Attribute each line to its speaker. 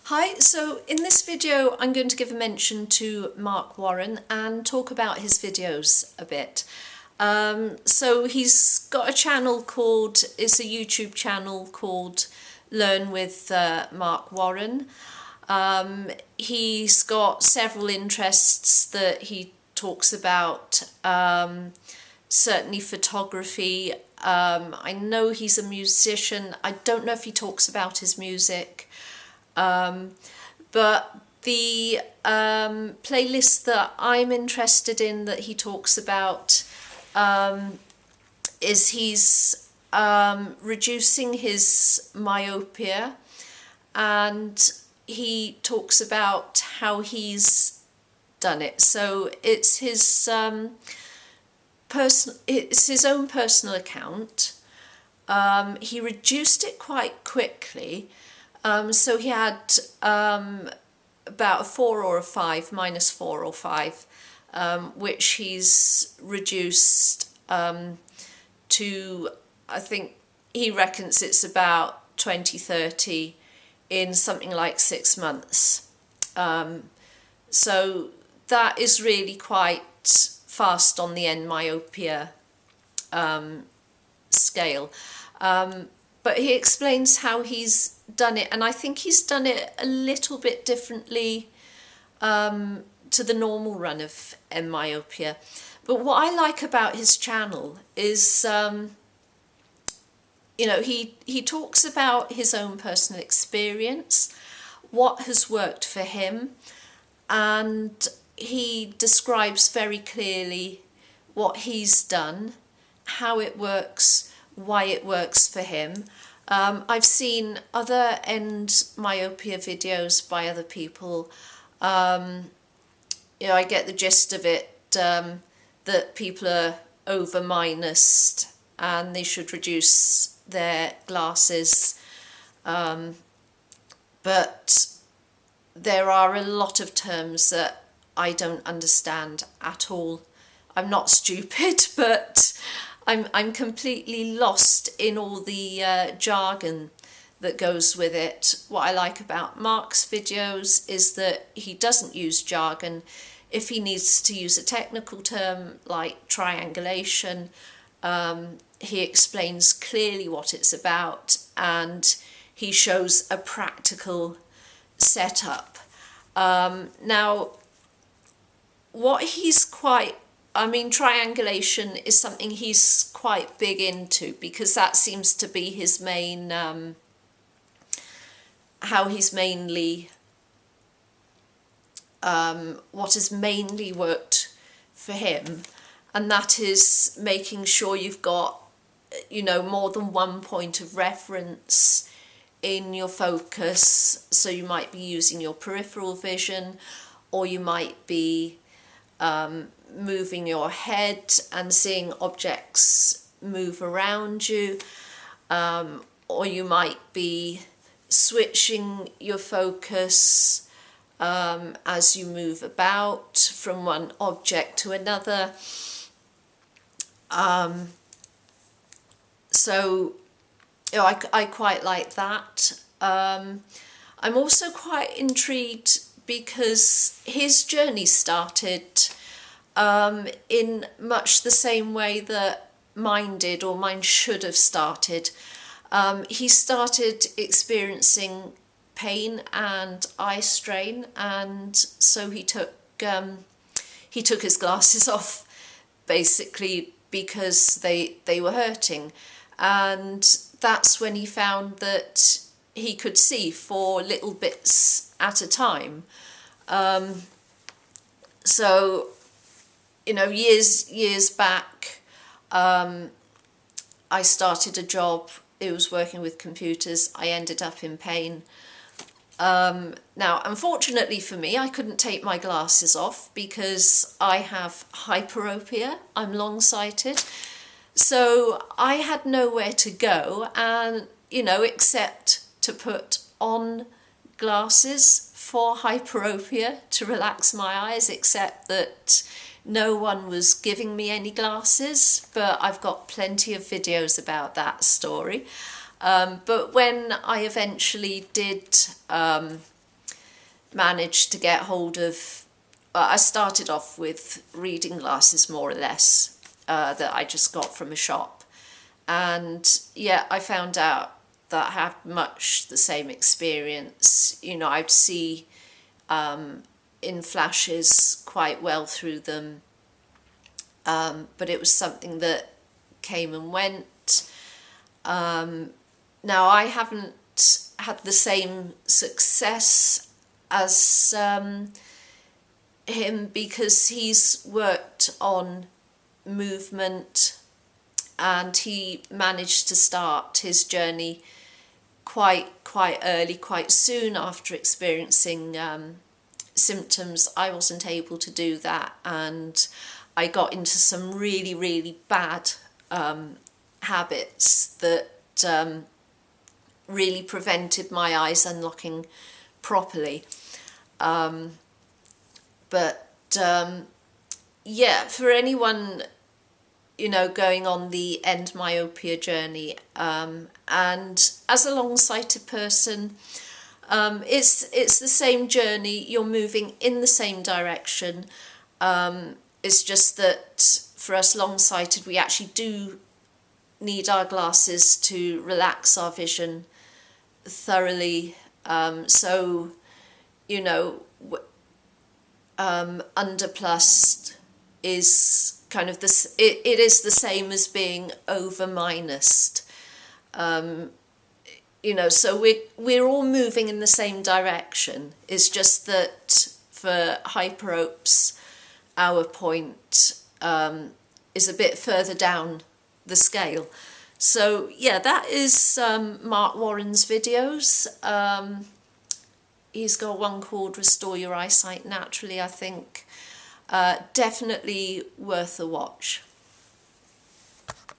Speaker 1: Hi, so in this video I'm going to give a mention to Mark Warren and talk about his videos a bit. So he's got a channel called, it's a YouTube channel called Learn with Mark Warren. He's got several interests that he talks about, certainly photography. I know he's a musician. I don't know if he talks about his music. But the playlist that I'm interested in that he talks about is he's reducing his myopia, and he talks about how he's done it. So it's his own personal account. He reduced it quite quickly. So he had about a 4 or a 5, minus 4 or 5, which he's reduced to, I think he reckons it's about 20-30 in something like 6 months. So that is really quite fast on the end myopia scale. But he explains how he's done it, and I think he's done it a little bit differently to the normal run of myopia. But what I like about his channel is, he talks about his own personal experience, what has worked for him, and he describes very clearly what he's done, how it works, why it works for him. I've seen other end myopia videos by other people. I get the gist of it, that people are over minus and they should reduce their glasses. But there are a lot of terms that I don't understand at all. I'm not stupid, but I'm completely lost in all the jargon that goes with it. What I like about Mark's videos is that he doesn't use jargon. If he needs to use a technical term like triangulation, he explains clearly what it's about, and he shows a practical setup. Now, what he's triangulation is something he's quite big into, because that seems to be his main, what has mainly worked for him, and that is making sure you've got, more than one point of reference in your focus. So you might be using your peripheral vision, or you might be moving your head and seeing objects move around you, or you might be switching your focus as you move about from one object to another. So I quite like that. I'm also quite intrigued because his journey started in much the same way that mine did, or mine should have started. He started experiencing pain and eye strain, and so he took his glasses off, basically, because they were hurting, and that's when he found that he could see for little bits at a time. So, years back, I started a job. It was working with computers. I ended up in pain. Now, unfortunately for me, I couldn't take my glasses off because I have hyperopia. I'm long-sighted. So I had nowhere to go, and, except to put on glasses for hyperopia to relax my eyes, except that no one was giving me any glasses, but I've got plenty of videos about that story. But when I eventually did managed to get hold of, I started off with reading glasses more or less that I just got from a shop. And yeah, I found out that I had much the same experience. You know, I'd see in flashes quite well through them, but it was something that came and went. Now, I haven't had the same success as him, because he's worked on movement and he managed to start his journey quite early, quite soon after experiencing symptoms. I wasn't able to do that, and I got into some really bad habits that really prevented my eyes unlocking properly. Yeah, for anyone, you know, going on the end myopia journey, and as a long-sighted person, it's the same journey. You're moving in the same direction. It's just that for us long-sighted, we actually do need our glasses to relax our vision thoroughly. So, you know, under plus is kind of this, it is the same as being over minus. You know, so we're all moving in the same direction. It's just that for hyperopes, our point is a bit further down the scale. So yeah, that is Mark Warren's videos. He's got one called Restore Your Eyesight Naturally, I think. Definitely worth a watch.